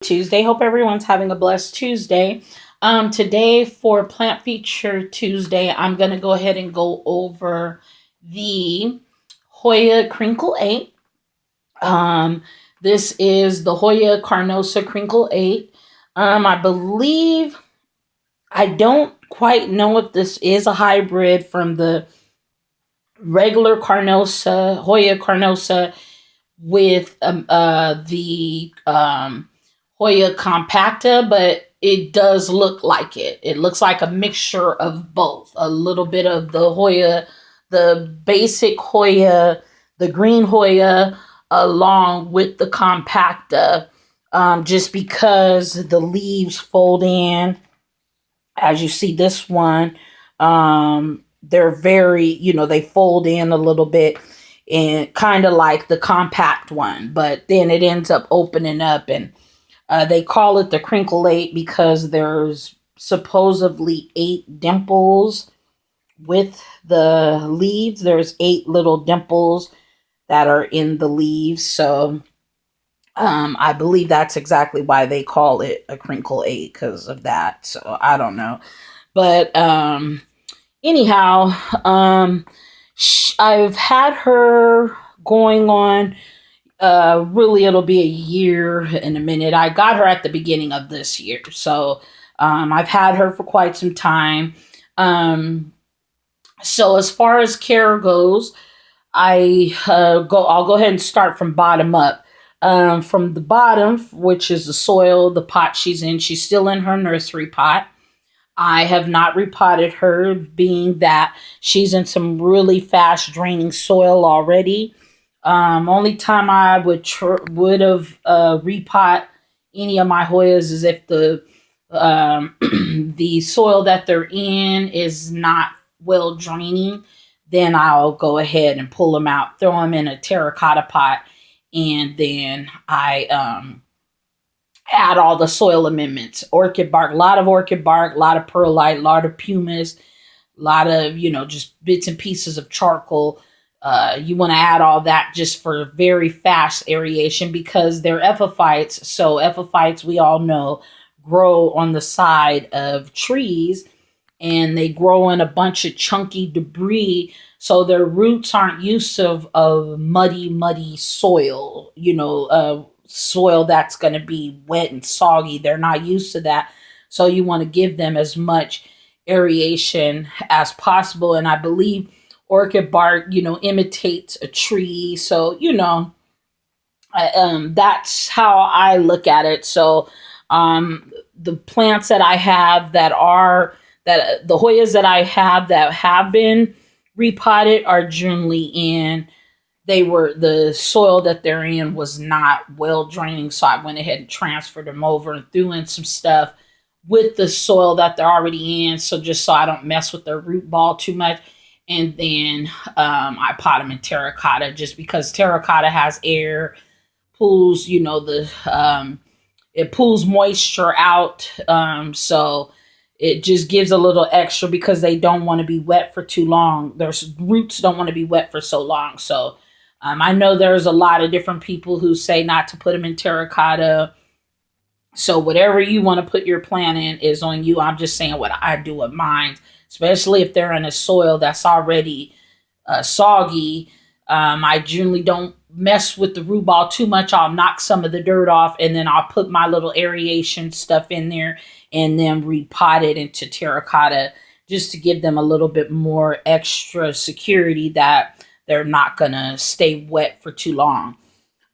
Tuesday. Hope everyone's having a blessed Tuesday. Today for Plant Feature Tuesday, I'm going to go ahead and go over the Hoya Crinkle 8. This is the Hoya Carnosa Crinkle 8. I believe, I don't quite know if this is a hybrid from the regular Carnosa, Hoya Carnosa, with the Hoya compacta, but it does look like it. It looks like a mixture of both. A little bit of the Hoya, the basic Hoya, the green Hoya, along with the compacta, just because the leaves fold in. As you see this one, they're very, they fold in a little bit and kind of like the compact one, but then it ends up opening up, and they call it the Krinkle 8 because there's supposedly 8 dimples with the leaves. There's 8 little dimples that are in the leaves. So I believe that's exactly why they call it a Krinkle 8, because of that. So I don't know. But anyhow, I've had her going on, really it'll be a year in a minute. I got her at the beginning of this year. So I've had her for quite some time. So as far as care goes, I'll go ahead and start from bottom up. From the bottom, which is the soil, the pot she's in. She's still in her nursery pot. I have not repotted her, being that she's in some really fast draining soil already. Only time I would have repot any of my Hoyas is if the the soil that they're in is not well draining. Then I'll go ahead and pull them out, throw them in a terracotta pot, and then I add all the soil amendments. Orchid bark, a lot of orchid bark, a lot of perlite, a lot of pumice, a lot of, just bits and pieces of charcoal. You want to add all that just for very fast aeration because they're epiphytes. So epiphytes, we all know, grow on the side of trees, and they grow in a bunch of chunky debris. So their roots aren't used to muddy soil, soil that's going to be wet and soggy. They're not used to that. So you want to give them as much aeration as possible. And I believe orchid bark, imitates a tree. So, that's how I look at it. So the plants that I have the Hoyas that I have that have been repotted are generally the soil that they're in was not well draining. So I went ahead and transferred them over and threw in some stuff with the soil that they're already in. So just so I don't mess with their root ball too much. And then I pot them in terracotta just because terracotta has air, pulls, it pulls moisture out. So it just gives a little extra because they don't want to be wet for too long. Their roots don't want to be wet for so long. So I know there's a lot of different people who say not to put them in terracotta. So whatever you want to put your plant in is on you. I'm just saying what I do with mine, especially if they're in a soil that's already soggy. I generally don't mess with the root ball too much. I'll knock some of the dirt off, and then I'll put my little aeration stuff in there and then repot it into terracotta just to give them a little bit more extra security that they're not going to stay wet for too long.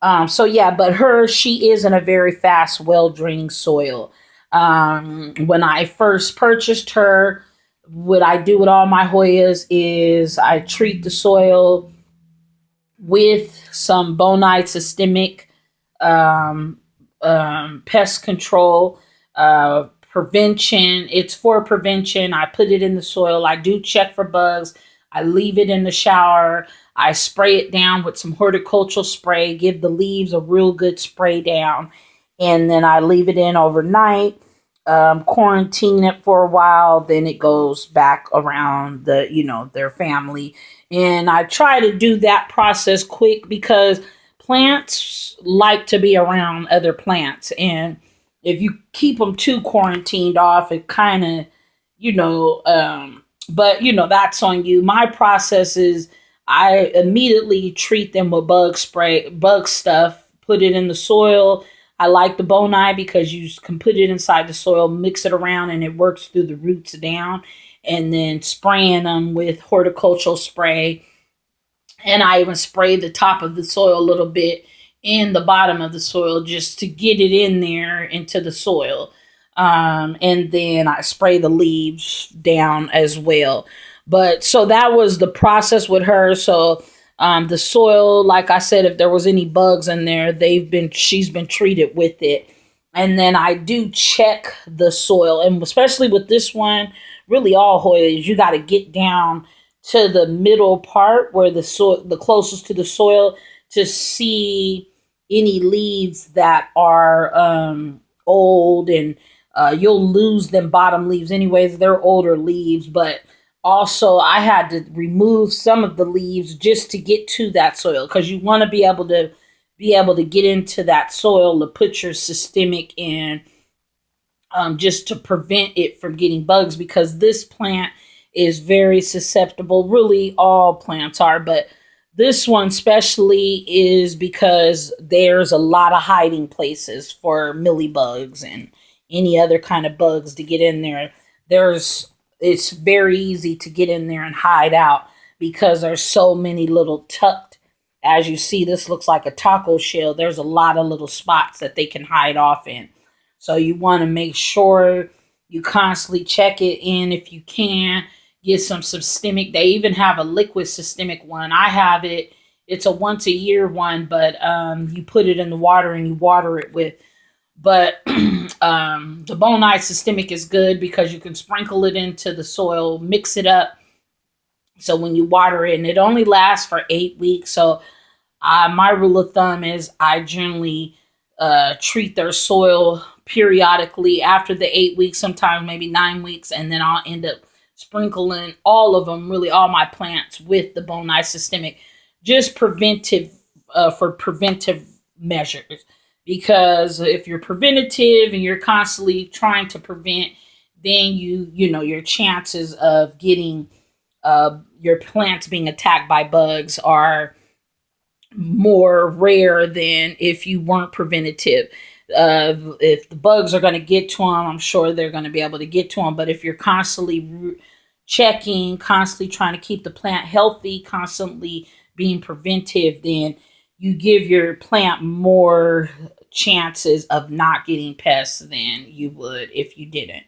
But she is in a very fast, well-draining soil. When I first purchased her, what I do with all my Hoyas is I treat the soil with some bonite systemic pest control prevention. It's for prevention. I put it in the soil. I do check for bugs. I leave it in the shower. I spray it down with some horticultural spray, give the leaves a real good spray down, and then I leave it in overnight, quarantine it for a while, then it goes back around their family. And I try to do that process quick because plants like to be around other plants. And if you keep them too quarantined off, it kind of, you know, but you know, that's on you. My process is I immediately treat them with bug spray, bug stuff, put it in the soil. I like the boni because you can put it inside the soil, mix it around, and it works through the roots down. And then spraying them with horticultural spray, and I even spray the top of the soil a little bit in the bottom of the soil just to get it in there into the soil. And then I spray the leaves down as well. But so that was the process with her. So the soil, like I said, if there was any bugs in there, she's been treated with it. And then I do check the soil, and especially with this one, really all Hoyas, you got to get down to the middle part where the soil, the closest to the soil, to see any leaves that are old, and you'll lose them bottom leaves anyways. They're older leaves, but also I had to remove some of the leaves just to get to that soil, because you want to be able to get into that soil to put your systemic in, just to prevent it from getting bugs, because this plant is very susceptible. Really, all plants are, but this one especially is because there's a lot of hiding places for mealybugs and any other kind of bugs to get in there. It's very easy to get in there and hide out because there's so many little tucked. As you see, this looks like a taco shell. There's a lot of little spots that they can hide off in. So you want to make sure you constantly check it in if you can. Get some systemic. They even have a liquid systemic one. I have it. It's a once a year one, but you put it in the water and you water it with. But the Bonite systemic is good because you can sprinkle it into the soil, mix it up. So when you water it, and it only lasts for 8 weeks. So my rule of thumb is I generally treat their soil periodically after the 8 weeks, sometimes maybe 9 weeks, and then I'll end up sprinkling all of them, really all my plants, with the Bonite systemic, just preventive, for preventive measures. Because if you're preventative and you're constantly trying to prevent, then you know your chances of getting your plants being attacked by bugs are more rare than if you weren't preventative. If the bugs are going to get to them, I'm sure they're going to be able to get to them. But if you're constantly checking, constantly trying to keep the plant healthy, constantly being preventive, then you give your plant more chances of not getting pests than you would if you didn't.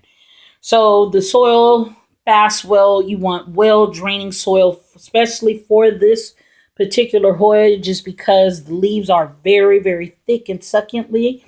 So the soil fast well, you want well draining soil, especially for this particular Hoya, just because the leaves are very, very thick and succulently.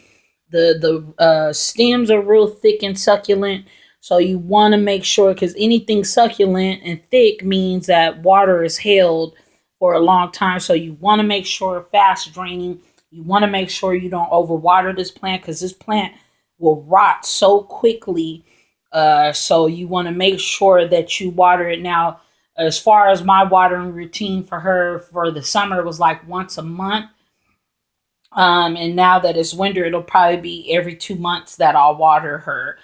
The stems are real thick and succulent. So you want to make sure, because anything succulent and thick means that water is held for a long time. So you want to make sure fast draining. You want to make sure you don't overwater this plant, because this plant will rot so quickly. So you want to make sure that you water it. Now, as far as my watering routine for her for the summer, it was like once a month. And now that it's winter, it'll probably be every 2 months that I'll water her.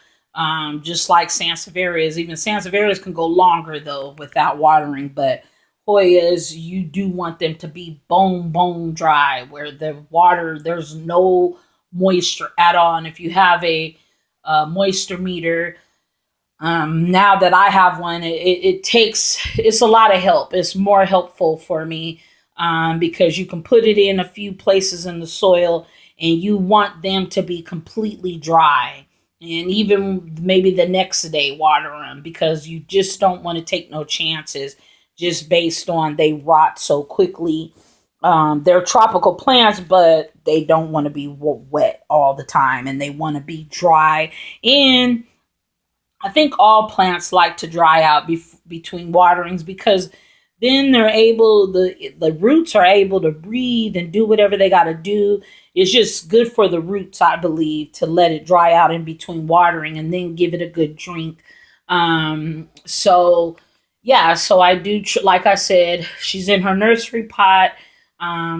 Just like Sansevierias. Even Sansevierias can go longer though without watering, but Hoyas, you do want them to be bone dry, where the water, there's no moisture at all. And if you have a moisture meter, now that I have one, it's a lot of help. It's more helpful for me, because you can put it in a few places in the soil, and you want them to be completely dry. And even maybe the next day water them, because you just don't want to take no chances just based on they rot so quickly. They're tropical plants, but they don't want to be wet all the time, and they want to be dry. And I think all plants like to dry out between waterings, because then they're able, the roots are able to breathe and do whatever they got to do. It's just good for the roots, I believe, to let it dry out in between watering and then give it a good drink. So I do, like I said, she's in her nursery pot.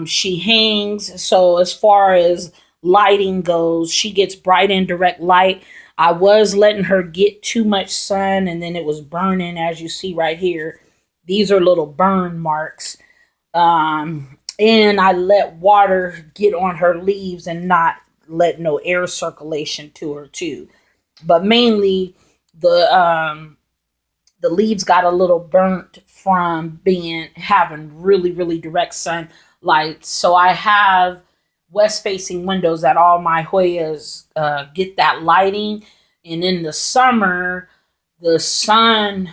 She hangs. So as far as lighting goes, she gets bright and direct light. I was letting her get too much sun, and then it was burning, as you see right here. These are little burn marks. And I let water get on her leaves and not let no air circulation to her too. But mainly the leaves got a little burnt from being having really really direct sunlight. So I have west facing windows that all my Hoyas get that lighting. And in the summer, the sun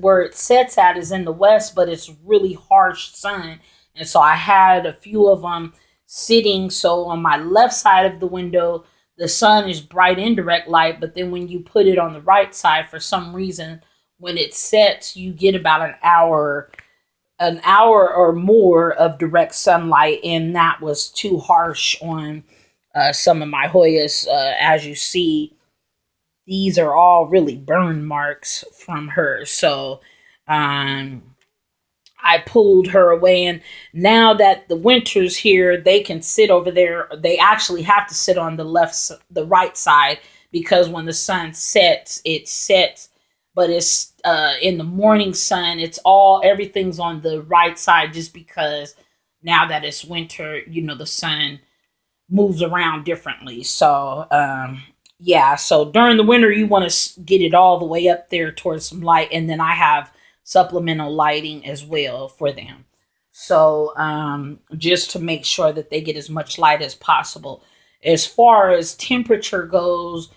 where it sets at is in the west, but it's really harsh sun. And so I had a few of them sitting. So on my left side of the window, the sun is bright indirect light. But then when you put it on the right side, for some reason, when it sets, you get about an hour or more of direct sunlight, and that was too harsh on some of my Hoyas. As you see, these are all really burn marks from her. So I pulled her away, and now that the winter's here, they can sit over there. They actually have to sit on the right side, because when the sun sets, it sets, but it's in the morning sun, everything's on the right side, just because now that it's winter, the sun moves around differently. So yeah, so during the winter, you want to get it all the way up there towards some light, and then I have supplemental lighting as well for them. So just to make sure that they get as much light as possible. As far as temperature goes,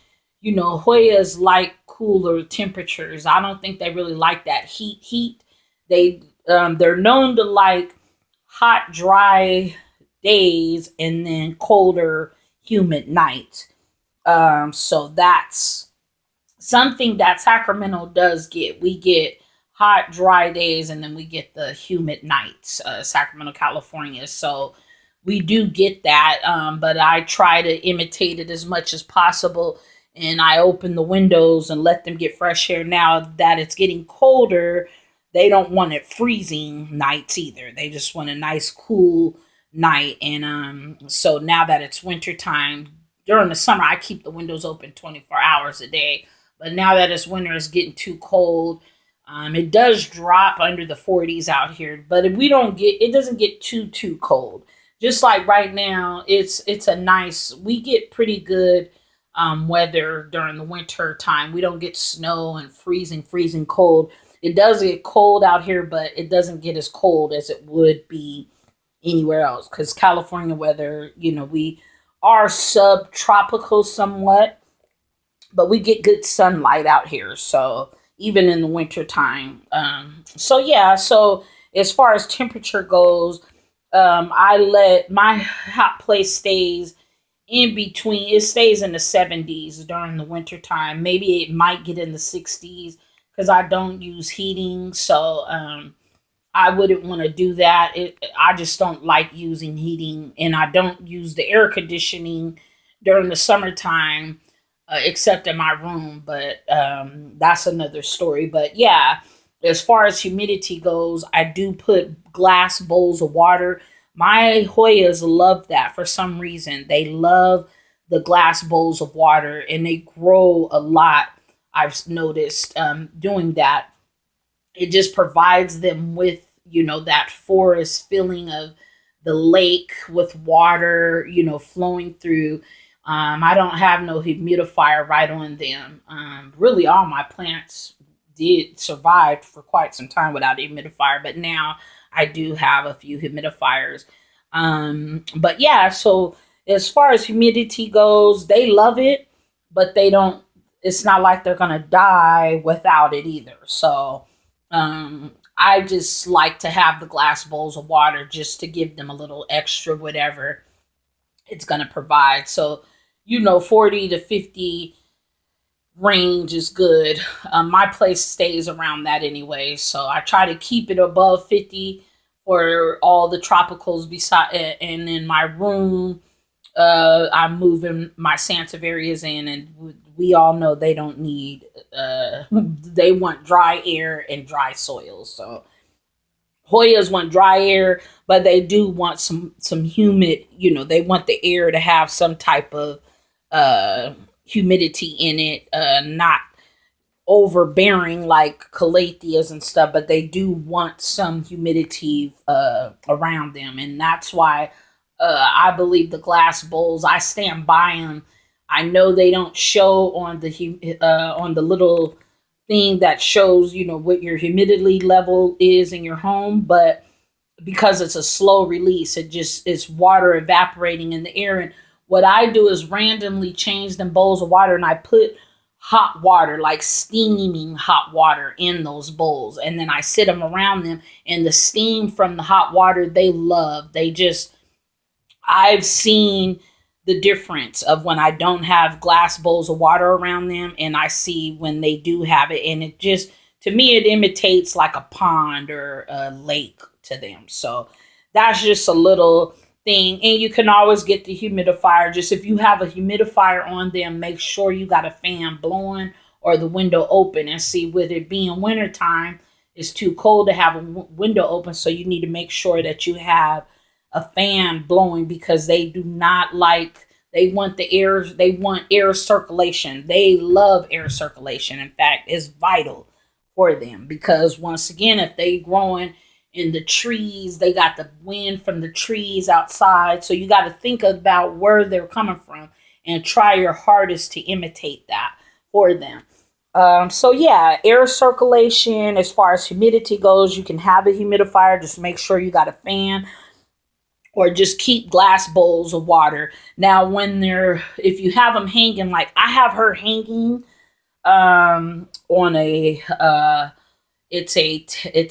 Hoyas like cooler temperatures. I don't think they really like that heat. They're known to like hot, dry days and then colder, humid nights. So that's something that Sacramento does get. We get hot, dry days, and then we get the humid nights, Sacramento, California. So we do get that, but I try to imitate it as much as possible. And I open the windows and let them get fresh air. Now that it's getting colder, they don't want it freezing nights either. They just want a nice, cool night. And so now that it's winter time, during the summer, I keep the windows open 24 hours a day. But now that it's winter, it's getting too cold. It does drop under the 40s out here, but if it doesn't get too cold. Just like right now, we get pretty good weather during the winter time. We don't get snow and freezing cold. It does get cold out here, but it doesn't get as cold as it would be anywhere else. Because California weather, we are subtropical somewhat, but we get good sunlight out here. So even in the winter time. So as far as temperature goes, I let my hot place stays in between. It stays in the 70s during the winter time. Maybe it might get in the 60s because I don't use heating. So I wouldn't want to do that. I just don't like using heating, and I don't use the air conditioning during the summertime. Except in my room, but that's another story. But yeah, as far as humidity goes, I do put glass bowls of water. My Hoyas love that for some reason. They love the glass bowls of water, and they grow a lot. I've noticed doing that. It just provides them with, that forest feeling of the lake with water, flowing through. I don't have no humidifier right on them. Really, all my plants did survive for quite some time without a humidifier, but now I do have a few humidifiers. But yeah, so as far as humidity goes, they love it, but it's not like they're going to die without it either. So I just like to have the glass bowls of water just to give them a little extra whatever it's going to provide. So 40 to 50 range is good. My place stays around that anyway, so I try to keep it above 50 for all the tropicals beside it. And in my room, I'm moving my santiverias in, and we all know they don't need they want dry air and dry soil. So Hoyas want dry air, but they do want some humid. They want the air to have some type of humidity in it, not overbearing like calatheas and stuff, but they do want some humidity around them, and that's why I believe the glass bowls. I stand by them. I know they don't show on the little thing that shows what your humidity level is in your home, but because it's a slow release, it's water evaporating in the air. And what I do is randomly change them bowls of water, and I put hot water, like steaming hot water, in those bowls, and then I sit them around them, and the steam from the hot water they love. I've seen the difference of when I don't have glass bowls of water around them, and I see when they do have it, and it just, to me, it imitates like a pond or a lake to them. So that's just a little thing. And you can always get the humidifier. Just if you have a humidifier on them, make sure you got a fan blowing or the window open. And see, with it being wintertime, it's too cold to have a window open, so you need to make sure that you have a fan blowing, because they do not like, they want air circulation. They love air circulation. In fact, it's vital for them, because once again, if they growing in the trees, they got the wind from the trees outside, so you got to think about where they're coming from and try your hardest to imitate that for them. So yeah, air circulation. As far as humidity goes, you can have a humidifier. Just make sure you got a fan, or just keep glass bowls of water. Now, if you have them hanging, like I have her hanging on a it's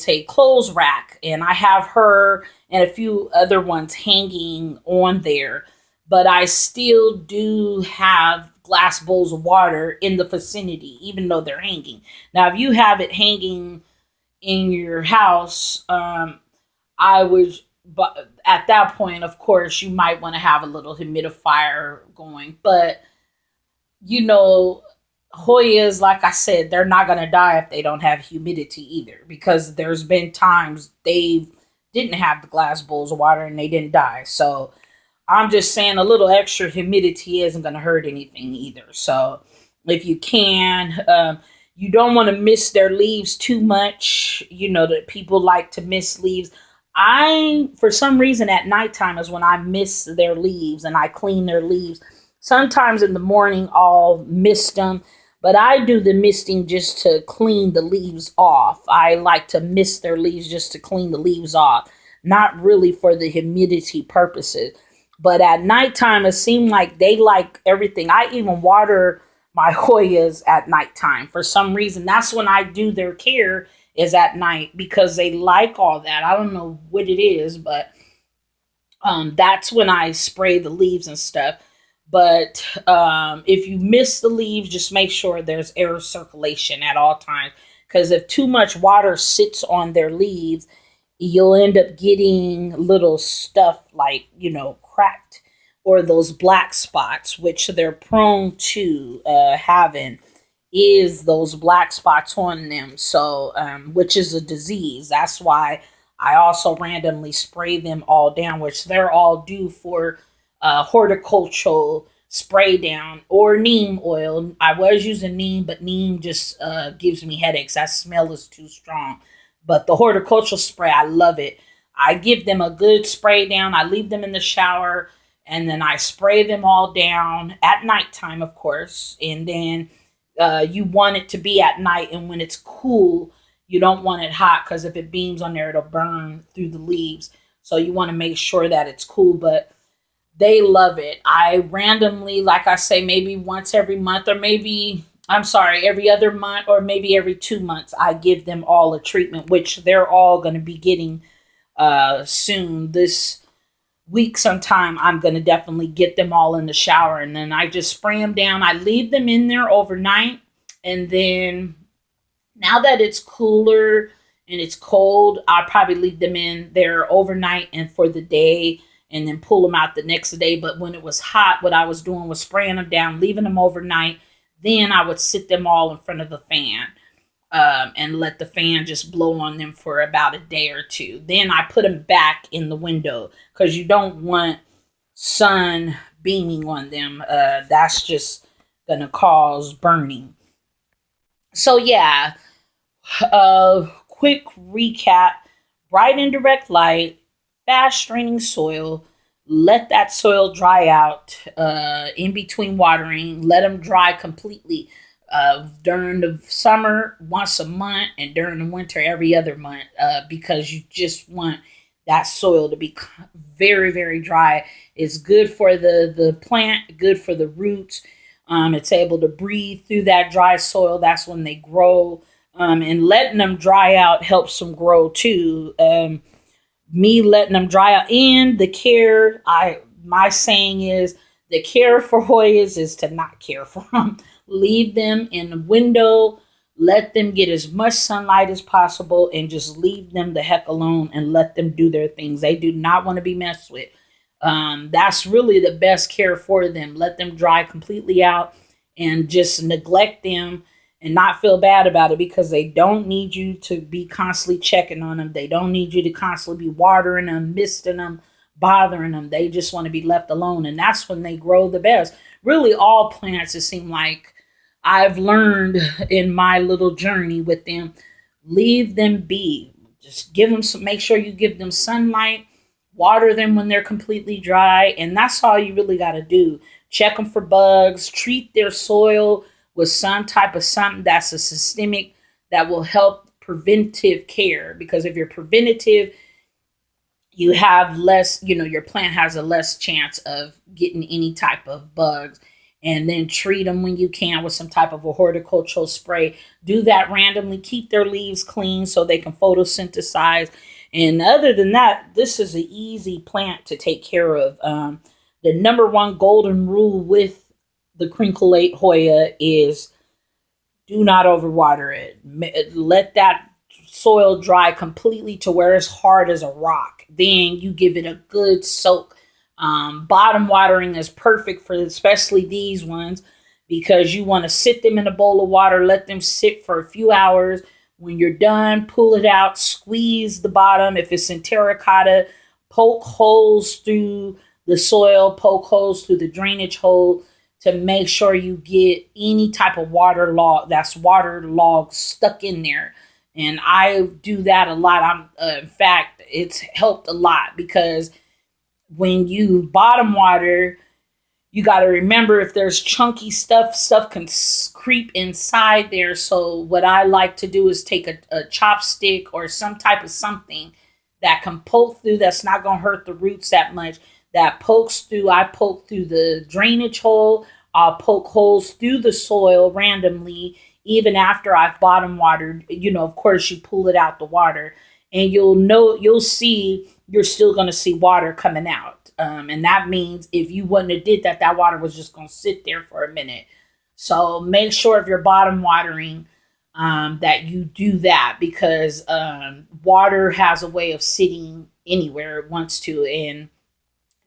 a clothes rack, and I have her and a few other ones hanging on there, but I still do have glass bowls of water in the vicinity, even though they're hanging. Now, if you have it hanging in your house, I would, but at that point, of course, you might want to have a little humidifier going. But Hoyas, like I said, they're not going to die if they don't have humidity either, because there's been times they didn't have the glass bowls of water and they didn't die. So I'm just saying, a little extra humidity isn't going to hurt anything either. So if you can, you don't want to miss their leaves too much. That people like to miss leaves. For some reason, at nighttime is when I miss their leaves and I clean their leaves. Sometimes in the morning I'll mist them, but I do the misting just to clean the leaves off. I like to mist their leaves just to clean the leaves off, not really for the humidity purposes. But at nighttime, it seems like they like everything. I even water my Hoyas at nighttime. For some reason, that's when I do their care, is at night, because they like all that. I don't know what it is, but that's when I spray the leaves and stuff. But if you miss the leaves, just make sure there's air circulation at all times, because if too much water sits on their leaves, you'll end up getting little stuff like, cracked, or those black spots, which they're prone to having, is those black spots on them. So, which is a disease. That's why I also randomly spray them all down, which they're all due for horticultural spray down or neem oil. I was using neem, but neem just gives me headaches. That smell is too strong. But the horticultural spray, I love it. I give them a good spray down. I leave them in the shower, and then I spray them all down at nighttime, of course. And then you want it to be at night, and when it's cool, you don't want it hot, because if it beams on there, it'll burn through the leaves. So you want to make sure that it's cool, but they love it. I randomly, like I say, maybe once every month, or every other month, or maybe every 2 months, I give them all a treatment, which they're all going to be getting soon. This week sometime, I'm going to definitely get them all in the shower, and then I just spray them down. I leave them in there overnight, and then now that it's cooler and it's cold, I'll probably leave them in there overnight and for the day, and then pull them out the next day. But when it was hot, what I was doing was spraying them down, leaving them overnight. Then I would sit them all in front of the fan. and let the fan just blow on them for about a day or two. Then I put them back in the window because you don't want sun beaming on them. That's just going to cause burning. So, yeah, quick recap: bright and direct light, fast draining soil. Let that soil dry out in between watering. Let them dry completely during the summer once a month, and during the winter every other month, because you just want that soil to be very, very dry. It's good for the plant, good for the roots. It's able to breathe through that dry soil. That's when they grow. And letting them dry out helps them grow too. Me letting them dry out, and the care, my saying is, the care for Hoyas is to not care for them. Leave them in the window, let them get as much sunlight as possible, and just leave them the heck alone and let them do their things. They do not want to be messed with. That's really the best care for them. Let them dry completely out and just neglect them and not feel bad about it, because they don't need you to be constantly checking on them. They don't need you to constantly be watering them, misting them, bothering them. They just want to be left alone. And that's when they grow the best. Really, all plants, it seems like I've learned in my little journey with them, leave them be. Just give them some, make sure you give them sunlight, water them when they're completely dry. And that's all you really got to do. Check them for bugs, treat their soil with some type of something that's a systemic that will help preventive care. Because if you're preventative, you have less, your plant has a less chance of getting any type of bugs. And then treat them when you can with some type of a horticultural spray. Do that randomly. Keep their leaves clean so they can photosynthesize. And other than that, this is an easy plant to take care of. The number one golden rule with the Krinkle Hoya is do not overwater it. Let that soil dry completely to where it's hard as a rock. Then you give it a good soak. Bottom watering is perfect for especially these ones, because you want to sit them in a bowl of water, let them sit for a few hours. When you're done, pull it out, squeeze the bottom. If it's in terracotta, poke holes through the soil, poke holes through the drainage hole to make sure you get any type of water log stuck in there. And I do that a lot. In fact, it's helped a lot, because when you bottom water, you got to remember, if there's chunky stuff can creep inside there. So what I like to do is take a chopstick or some type of something that can poke through, that's not going to hurt the roots that much, that pokes through. I poke through the drainage hole. I'll poke holes through the soil randomly, even after I've bottom watered. Of course, you pull it out the water, and you'll see, you're still going to see water coming out. And that means if you wouldn't have did that, that water was just going to sit there for a minute. So make sure if you're bottom watering, that you do that, because water has a way of sitting anywhere it wants to. And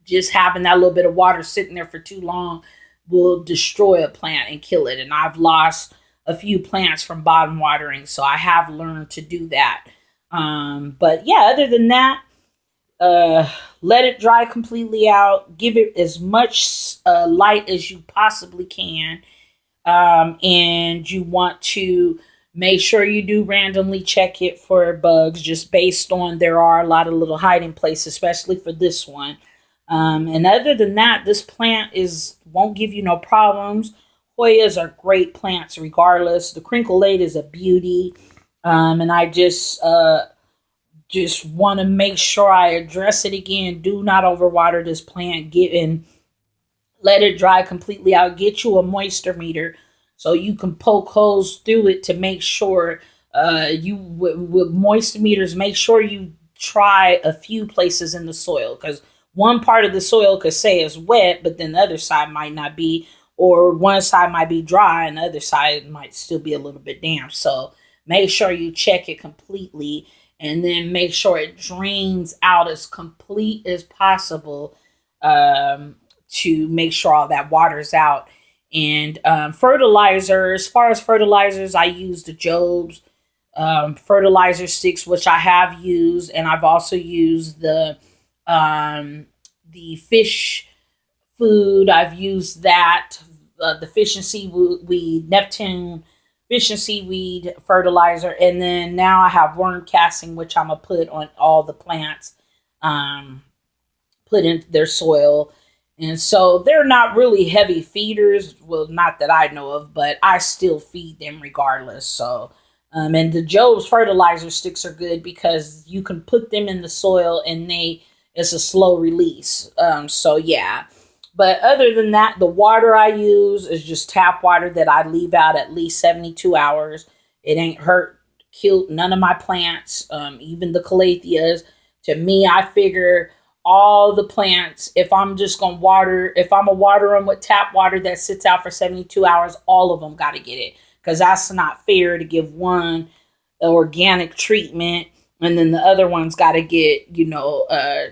just having that little bit of water sitting there for too long will destroy a plant and kill it. And I've lost a few plants from bottom watering, so I have learned to do that. But yeah, other than that, let it dry completely out. Give it as much light as you possibly can. And you want to make sure you do randomly check it for bugs, just based on there are a lot of little hiding places, especially for this one. And other than that, this plant won't give you no problems. Hoyas are great plants regardless. The Krinkle is a beauty. And I just want to make sure I address it again. Do not overwater this plant. Let it dry completely out. Get you a moisture meter so you can poke holes through it to make sure with moisture meters, make sure you try a few places in the soil, because one part of the soil could say it's wet, but then the other side might not be, or one side might be dry and the other side might still be a little bit damp. So make sure you check it completely, and then make sure it drains out as complete as possible, to make sure all that water's out. And fertilizer, as far as fertilizers, I use the Jobs. fertilizer sticks, which I have used, and I've also used the fish food. I've used that, the fish and seaweed, Neptune fish and seaweed fertilizer, and then now I have worm casting, which I'm gonna put on all the plants, um, put into their soil. And so they're not really heavy feeders. Well, not that I know of, but I still feed them regardless. So, and the Joe's fertilizer sticks are good because you can put them in the soil and it's a slow release. So yeah. But other than that, the water I use is just tap water that I leave out at least 72 hours. It ain't killed none of my plants, even the calatheas. To me, I figure all the plants, if I'm just going to water, if I'm going to water them with tap water that sits out for 72 hours, all of them got to get it. Because that's not fair to give one organic treatment and then the other one's got to get,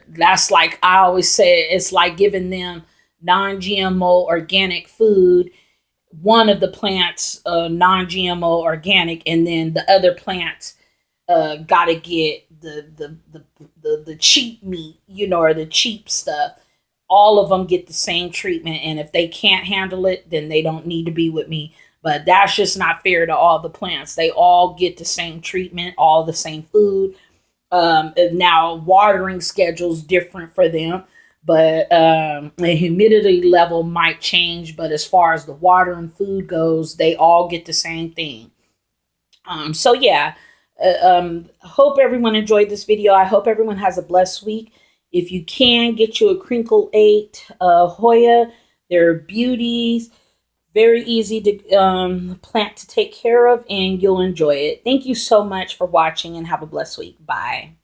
that's like I always say, it's like giving them non-GMO organic food, one of the plants non-GMO organic, and then the other plants got to get the cheap meat, or the cheap stuff. All of them get the same treatment, and if they can't handle it, then they don't need to be with me. But that's just not fair to all the plants. They all get the same treatment, all the same food. Now watering schedule's different for them, but the humidity level might change. But as far as the water and food goes, they all get the same thing. So yeah, hope everyone enjoyed this video. I hope everyone has a blessed week. If you can, get you a Krinkle 8 Hoya. They're beauties. Very easy to plant to take care of, and you'll enjoy it. Thank you so much for watching, and have a blessed week. Bye.